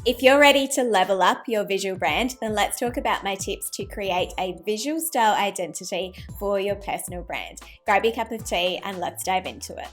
If you're ready to level up your visual brand, then let's talk about my tips to create a visual style identity for your personal brand. Grab your cup of tea and let's dive into it.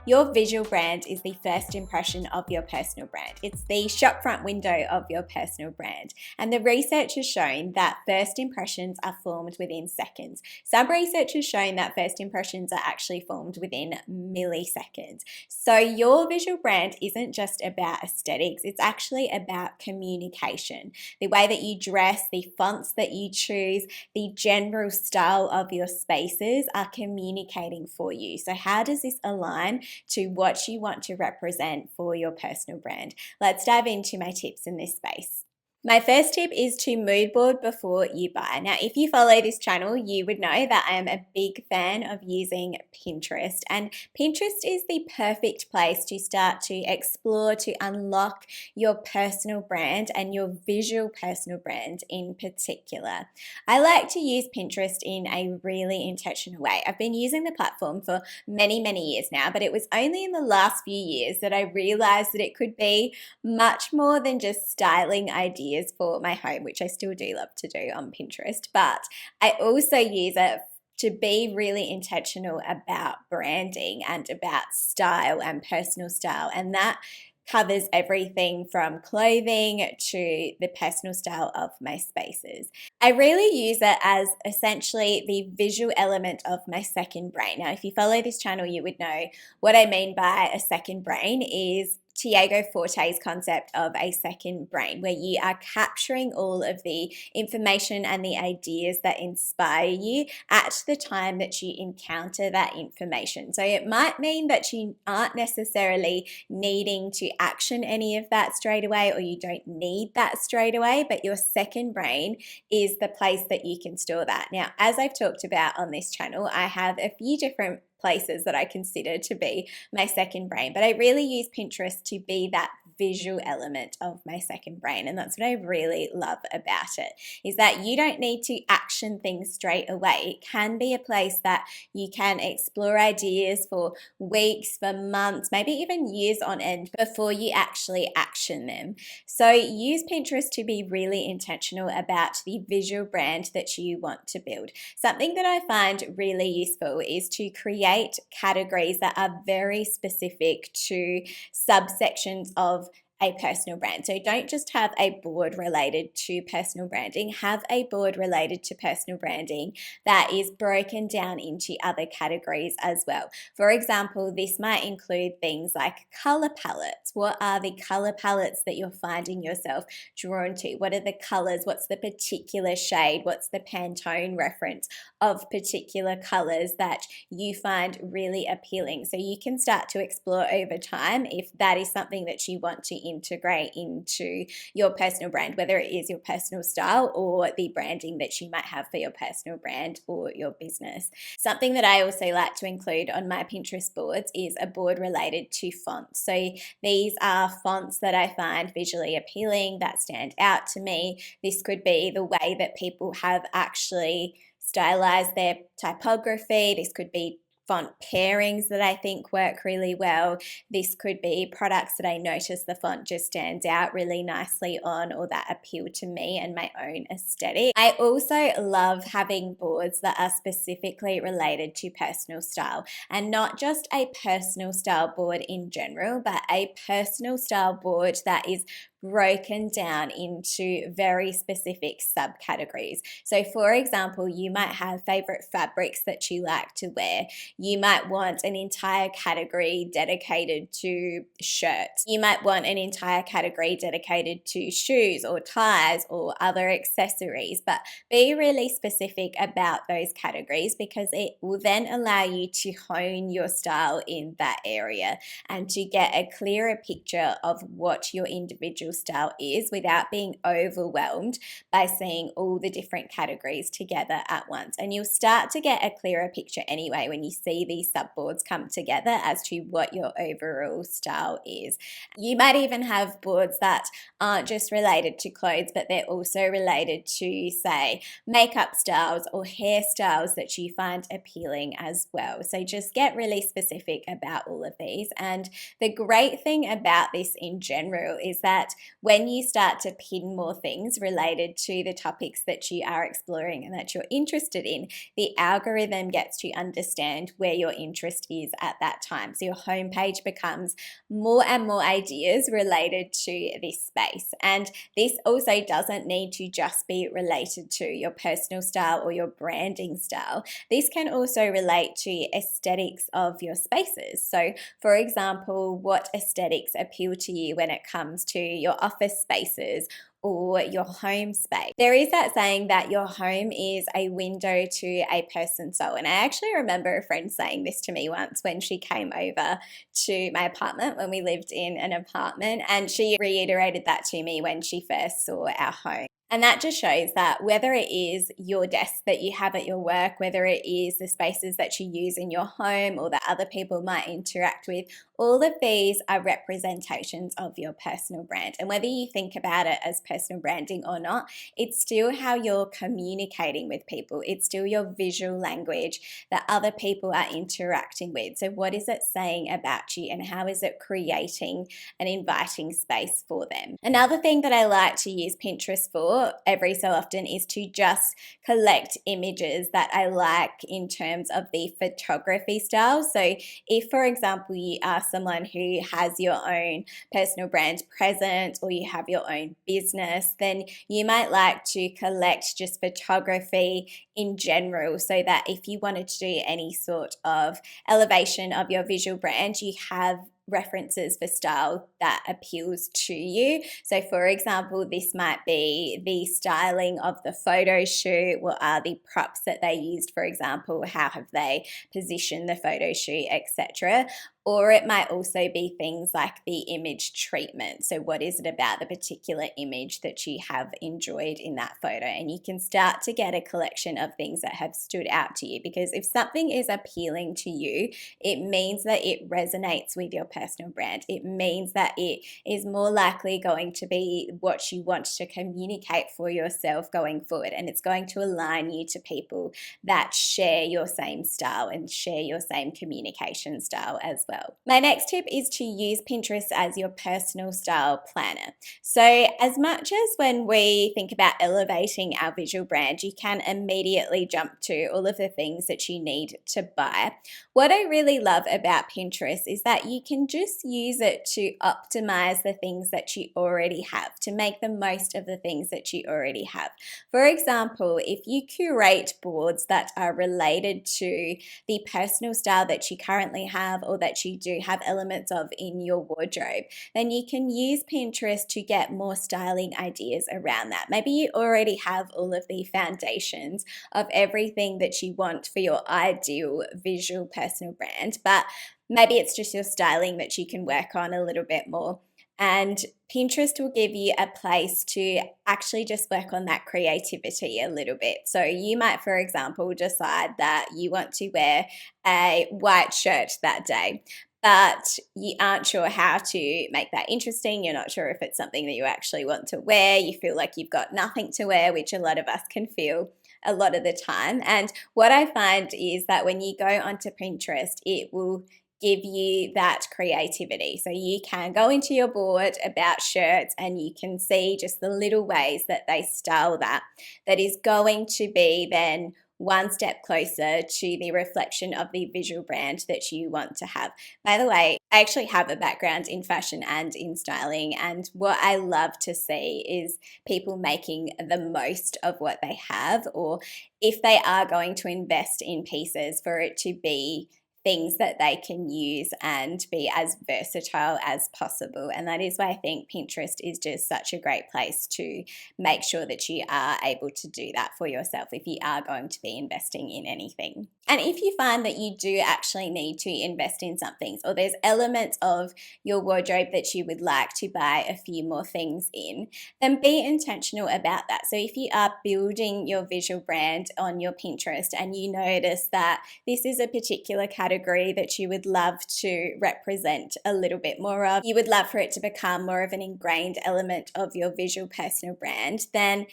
Your visual brand is the first impression of your personal brand. It's the shopfront window of your personal brand. And the research has shown that first impressions are formed within seconds. Some research has shown that first impressions are actually formed within milliseconds. So your visual brand isn't just about aesthetics, it's actually about communication. The way that you dress, the fonts that you choose, the general style of your spaces are communicating for you. So how does this align to what you want to represent for your personal brand? Let's dive into my tips in this space. My first tip is to mood board before you buy. Now, if you follow this channel, you would know that I am a big fan of using Pinterest, and Pinterest is the perfect place to start to explore, to unlock your personal brand and your visual personal brand in particular. I like to use Pinterest in a really intentional way. I've been using the platform for many, many years now, but it was only in the last few years that I realized that it could be much more than just styling ideas for my home, which I still do love to do on Pinterest, but I also use it to be really intentional about branding and about style and personal style, and that covers everything from clothing to the personal style of my spaces. I really use it as essentially the visual element of my second brain. Now, if you follow this channel, you would know what I mean by a second brain is Tiago Forte's concept of a second brain, where you are capturing all of the information and the ideas that inspire you at the time that you encounter that information. So it might mean that you aren't necessarily needing to action any of that straight away, or you don't need that straight away, but your second brain is the place that you can store that. Now, as I've talked about on this channel, I have a few different places that I consider to be my second brain, but I really use Pinterest to be that visual element of my second brain, and that's what I really love about it, is that you don't need to action things straight away. It can be a place that you can explore ideas for weeks, for months, maybe even years on end before you actually action them. So use Pinterest to be really intentional about the visual brand that you want to build. Something that I find really useful is to create categories that are very specific to subsections of a personal brand. So don't just have a board related to personal branding, have a board related to personal branding that is broken down into other categories as well. For example, this might include things like color palettes. What are the color palettes that you're finding yourself drawn to? What are the colors? What's the particular shade? What's the Pantone reference of particular colors that you find really appealing? So you can start to explore over time if that is something that you want to integrate into your personal brand, whether it is your personal style or the branding that you might have for your personal brand or your business. Something that I also like to include on my Pinterest boards is a board related to fonts. So these are fonts that I find visually appealing, that stand out to me. This could be the way that people have actually stylized their typography. This could be font pairings that I think work really well. This could be products that I notice the font just stands out really nicely on, or that appeal to me and my own aesthetic. I also love having boards that are specifically related to personal style, and not just a personal style board in general, but a personal style board that is broken down into very specific subcategories. So for example, you might have favorite fabrics that you like to wear. You might want an entire category dedicated to shirts. You might want an entire category dedicated to shoes or ties or other accessories, but be really specific about those categories, because it will then allow you to hone your style in that area and to get a clearer picture of what your individual style is without being overwhelmed by seeing all the different categories together at once. And you'll start to get a clearer picture anyway when you see these subboards come together as to what your overall style is. You might even have boards that aren't just related to clothes, but they're also related to, say, makeup styles or hairstyles that you find appealing as well. So just get really specific about all of these. And the great thing about this in general is that when you start to pin more things related to the topics that you are exploring and that you're interested in, the algorithm gets to understand where your interest is at that time. So your homepage becomes more and more ideas related to this space. And this also doesn't need to just be related to your personal style or your branding style. This can also relate to aesthetics of your spaces. So, for example, what aesthetics appeal to you when it comes to your office spaces or your home space. There is that saying that your home is a window to a person's soul. And I actually remember a friend saying this to me once when she came over to my apartment when we lived in an apartment, and she reiterated that to me when she first saw our home. And that just shows that whether it is your desk that you have at your work, whether it is the spaces that you use in your home or that other people might interact with, all of these are representations of your personal brand. And whether you think about it as personal branding or not, it's still how you're communicating with people. It's still your visual language that other people are interacting with. So what is it saying about you and how is it creating an inviting space for them? Another thing that I like to use Pinterest for every so often is to just collect images that I like in terms of the photography style. So if, for example, you are someone who has your own personal brand present or you have your own business, then you might like to collect just photography in general so that if you wanted to do any sort of elevation of your visual brand, you have references for style that appeals to you. So for example, this might be the styling of the photo shoot. What are the props that they used, for example? How have they positioned the photo shoot, etc. Or it might also be things like the image treatment. So what is it about the particular image that you have enjoyed in that photo? And you can start to get a collection of things that have stood out to you, because if something is appealing to you, it means that it resonates with your personal brand. It means that it is more likely going to be what you want to communicate for yourself going forward. And it's going to align you to people that share your same style and share your same communication style as well. My next tip is to use Pinterest as your personal style planner. So as much as when we think about elevating our visual brand, you can immediately jump to all of the things that you need to buy, what I really love about Pinterest is that you can just use it to optimize the things that you already have, to make the most of the things that you already have. For example, if you curate boards that are related to the personal style that you currently have or that you do have elements of in your wardrobe, then you can use Pinterest to get more styling ideas around that. Maybe you already have all of the foundations of everything that you want for your ideal visual personal brand, but maybe it's just your styling that you can work on a little bit more. And Pinterest will give you a place to actually just work on that creativity a little bit. So you might, for example, decide that you want to wear a white shirt that day, but you aren't sure how to make that interesting. You're not sure if it's something that you actually want to wear. You feel like you've got nothing to wear, which a lot of us can feel a lot of the time. And what I find is that when you go onto Pinterest, it will give you that creativity. So you can go into your board about shirts and you can see just the little ways that they style that is going to be then one step closer to the reflection of the visual brand that you want to have. By the way, I actually have a background in fashion and in styling, and what I love to see is people making the most of what they have, or if they are going to invest in pieces, for it to be things that they can use and be as versatile as possible. And that is why I think Pinterest is just such a great place to make sure that you are able to do that for yourself if you are going to be investing in anything. And if you find that you do actually need to invest in some things, or there's elements of your wardrobe that you would like to buy a few more things in, then be intentional about that. So if you are building your visual brand on your Pinterest and you notice that this is a particular category that you would love to represent a little bit more of, you would love for it to become more of an ingrained element of your visual personal brand, then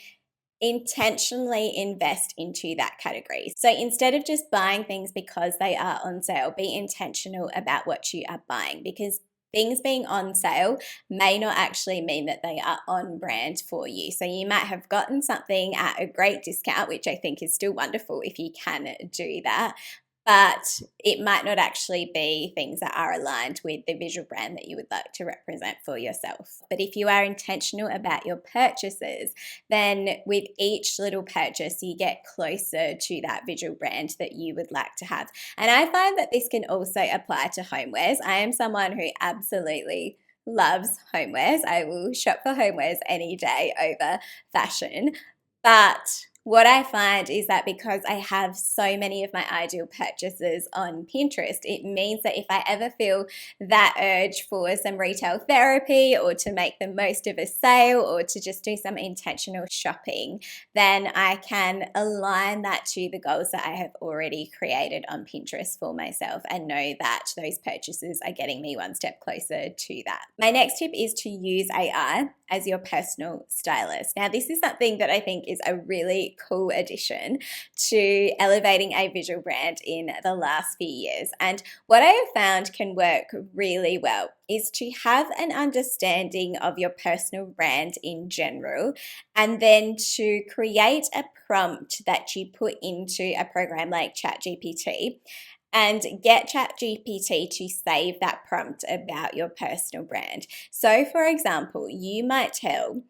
intentionally invest into that category. So instead of just buying things because they are on sale, be intentional about what you are buying, because things being on sale may not actually mean that they are on brand for you. So you might have gotten something at a great discount, which I think is still wonderful if you can do that, but it might not actually be things that are aligned with the visual brand that you would like to represent for yourself. But if you are intentional about your purchases, then with each little purchase, you get closer to that visual brand that you would like to have. And I find that this can also apply to homewares. I am someone who absolutely loves homewares. I will shop for homewares any day over fashion. But what I find is that because I have so many of my ideal purchases on Pinterest, it means that if I ever feel that urge for some retail therapy, or to make the most of a sale, or to just do some intentional shopping, then I can align that to the goals that I have already created on Pinterest for myself and know that those purchases are getting me one step closer to that. My next tip is to use AI as your personal stylist. Now, this is something that I think is a really cool addition to elevating a visual brand in the last few years. And what I have found can work really well is to have an understanding of your personal brand in general, and then to create a prompt that you put into a program like ChatGPT, and get ChatGPT to save that prompt about your personal brand. So, for example, you might tell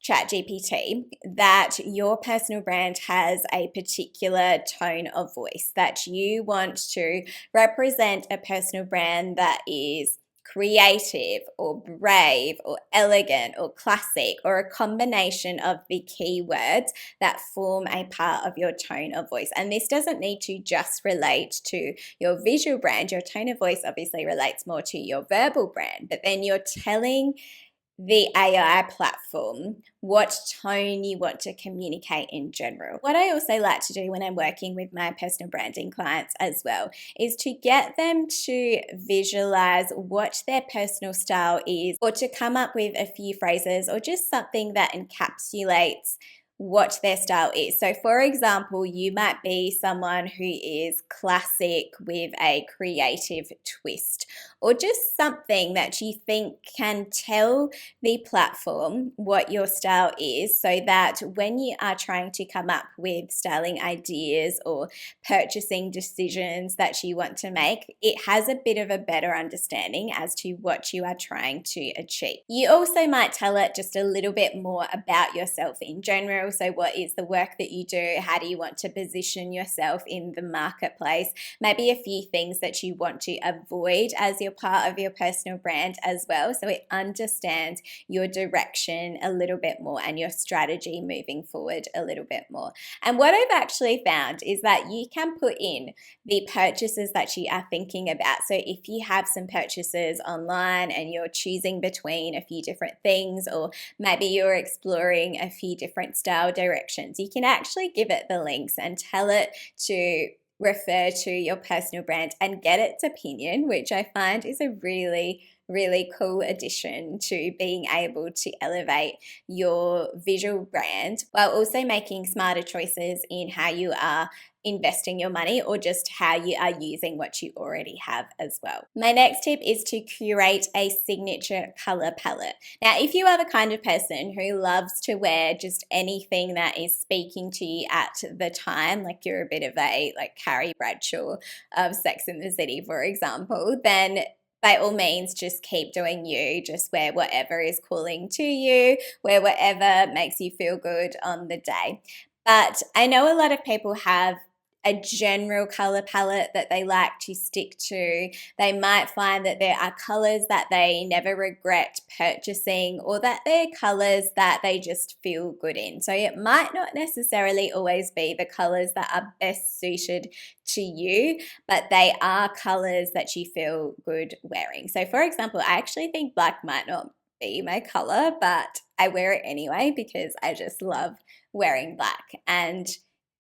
ChatGPT that your personal brand has a particular tone of voice, that you want to represent a personal brand that is creative or brave or elegant or classic, or a combination of the keywords that form a part of your tone of voice. And this doesn't need to just relate to your visual brand. Your tone of voice obviously relates more to your verbal brand, but then you're telling the AI platform what tone you want to communicate in general. What I also like to do when I'm working with my personal branding clients as well is to get them to visualize what their personal style is, or to come up with a few phrases or just something that encapsulates what their style is. So for example, you might be someone who is classic with a creative twist, or just something that you think can tell the platform what your style is, so that when you are trying to come up with styling ideas or purchasing decisions that you want to make, it has a bit of a better understanding as to what you are trying to achieve. You also might tell it just a little bit more about yourself in general. So what is the work that you do? How do you want to position yourself in the marketplace? Maybe a few things that you want to avoid as your part of your personal brand as well, so it understands your direction a little bit more and your strategy moving forward a little bit more. And what I've actually found is that you can put in the purchases that you are thinking about. So if you have some purchases online and you're choosing between a few different things, or maybe you're exploring a few different style directions, you can actually give it the links and tell it to refer to your personal brand and get its opinion, which I find is a really cool addition to being able to elevate your visual brand, while also making smarter choices in how you are investing your money, or just how you are using what you already have as well. My next tip is to curate a signature color palette. Now, if you are the kind of person who loves to wear just anything that is speaking to you at the time, like you're a bit of a Carrie Bradshaw of Sex and the City, for example, then by all means, just keep doing you. Just wear whatever is calling to you, wear whatever makes you feel good on the day. But I know a lot of people have a general color palette that they like to stick to. They might find that there are colors that they never regret purchasing, or that they're colors that they just feel good in. So it might not necessarily always be the colors that are best suited to you, but they are colors that you feel good wearing. So for example, I actually think black might not be my color, but I wear it anyway because I just love wearing black. And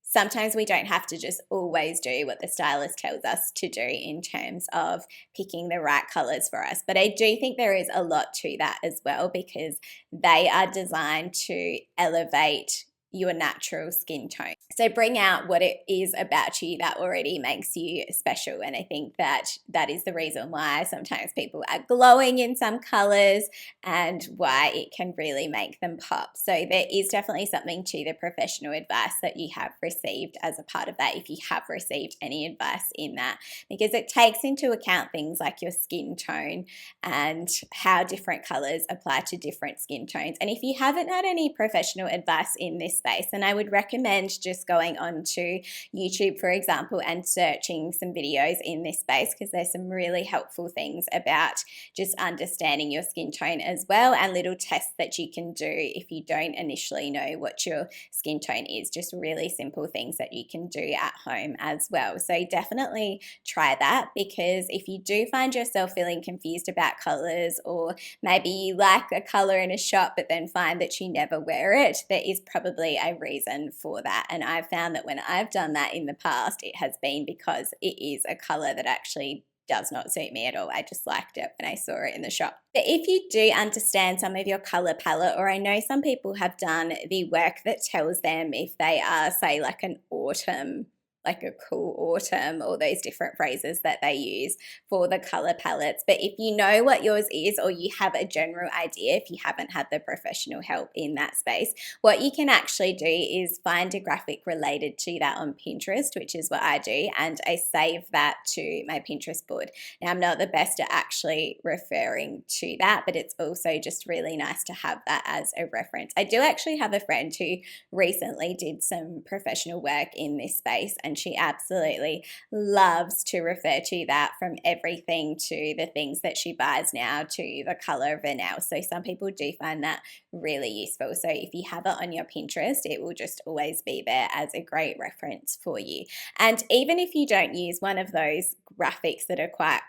sometimes we don't have to just always do what the stylist tells us to do in terms of picking the right colors for us. But I do think there is a lot to that as well, because they are designed to elevate your natural skin tone. So bring out what it is about you that already makes you special. And I think that that is the reason why sometimes people are glowing in some colors and why it can really make them pop. So there is definitely something to the professional advice that you have received as a part of that, if you have received any advice in that, because it takes into account things like your skin tone and how different colors apply to different skin tones. And if you haven't had any professional advice in this space, then I would recommend just going on to YouTube, for example, and searching some videos in this space, because there's some really helpful things about just understanding your skin tone as well, and little tests that you can do if you don't initially know what your skin tone is. Just really simple things that you can do at home as well. So definitely try that, because if you do find yourself feeling confused about colors, or maybe you like a color in a shop but then find that you never wear it, there is probably a reason for that. And I've found that when I've done that in the past, it has been because it is a color that actually does not suit me at all. I just liked it when I saw it in the shop. But if you do understand some of your color palette, or I know some people have done the work that tells them if they are, say, like an autumn, like a cool autumn, all those different phrases that they use for the color palettes. But if you know what yours is, or you have a general idea, if you haven't had the professional help in that space, what you can actually do is find a graphic related to that on Pinterest, which is what I do, and I save that to my Pinterest board. Now, I'm not the best at actually referring to that, but it's also just really nice to have that as a reference. I do actually have a friend who recently did some professional work in this space, and she absolutely loves to refer to that, from everything to the things that she buys now to the color of her nails. So some people do find that really useful. So if you have it on your Pinterest, it will just always be there as a great reference for you. And even if you don't use one of those graphics that are quite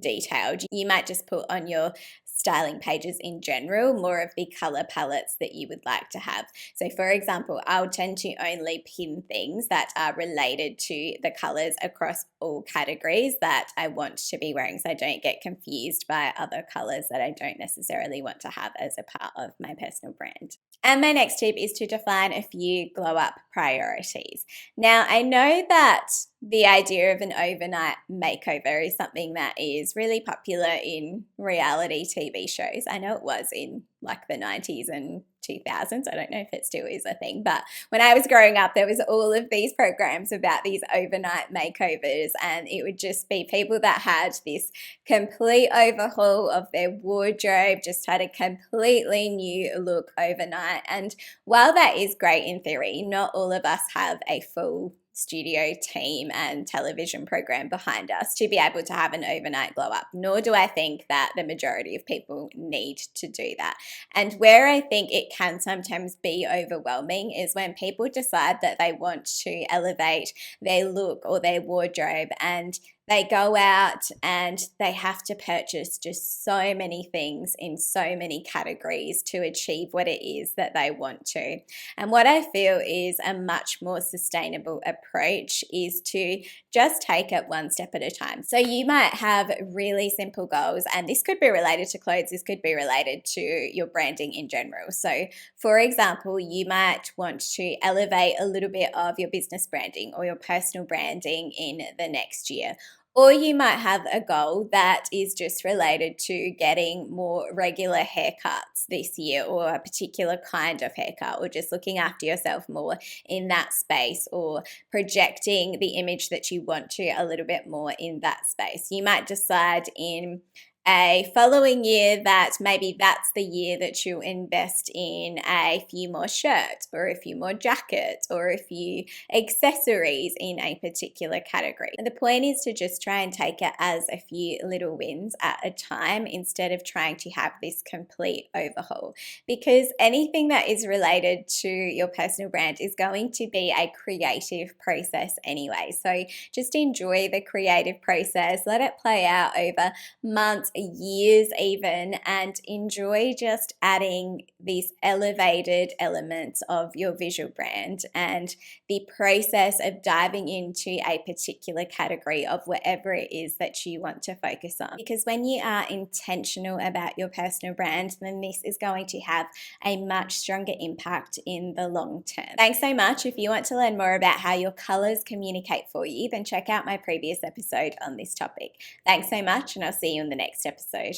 detailed, you might just put on your styling pages in general more of the color palettes that you would like to have. So for example, I'll tend to only pin things that are related to the colors across all categories that I want to be wearing, so I don't get confused by other colors that I don't necessarily want to have as a part of my personal brand. And my next tip is to define a few glow up priorities. Now, I know that the idea of an overnight makeover is something that is really popular in reality TV shows. I know it was in like the 90s and 2000s. I don't know if it still is a thing, but when I was growing up, there was all of these programs about these overnight makeovers, and it would just be people that had this complete overhaul of their wardrobe, just had a completely new look overnight. And while that is great in theory, not all of us have a full studio team and television program behind us to be able to have an overnight glow up, nor do I think that the majority of people need to do that. And where I think it can sometimes be overwhelming is when people decide that they want to elevate their look or their wardrobe, and they go out and they have to purchase just so many things in so many categories to achieve what it is that they want to. And what I feel is a much more sustainable approach is to just take it one step at a time. So you might have really simple goals, and this could be related to clothes, this could be related to your branding in general. So for example, you might want to elevate a little bit of your business branding or your personal branding in the next year. Or you might have a goal that is just related to getting more regular haircuts this year, or a particular kind of haircut, or just looking after yourself more in that space, or projecting the image that you want to a little bit more in that space. You might decide in a following year that maybe that's the year that you invest in a few more shirts or a few more jackets or a few accessories in a particular category. And the point is to just try and take it as a few little wins at a time instead of trying to have this complete overhaul, because anything that is related to your personal brand is going to be a creative process anyway. So just enjoy the creative process, let it play out over months, years even, and enjoy just adding these elevated elements of your visual brand and the process of diving into a particular category of whatever it is that you want to focus on. Because when you are intentional about your personal brand, then this is going to have a much stronger impact in the long term. Thanks so much. If you want to learn more about how your colors communicate for you, then check out my previous episode on this topic. Thanks so much, and I'll see you in the next episode.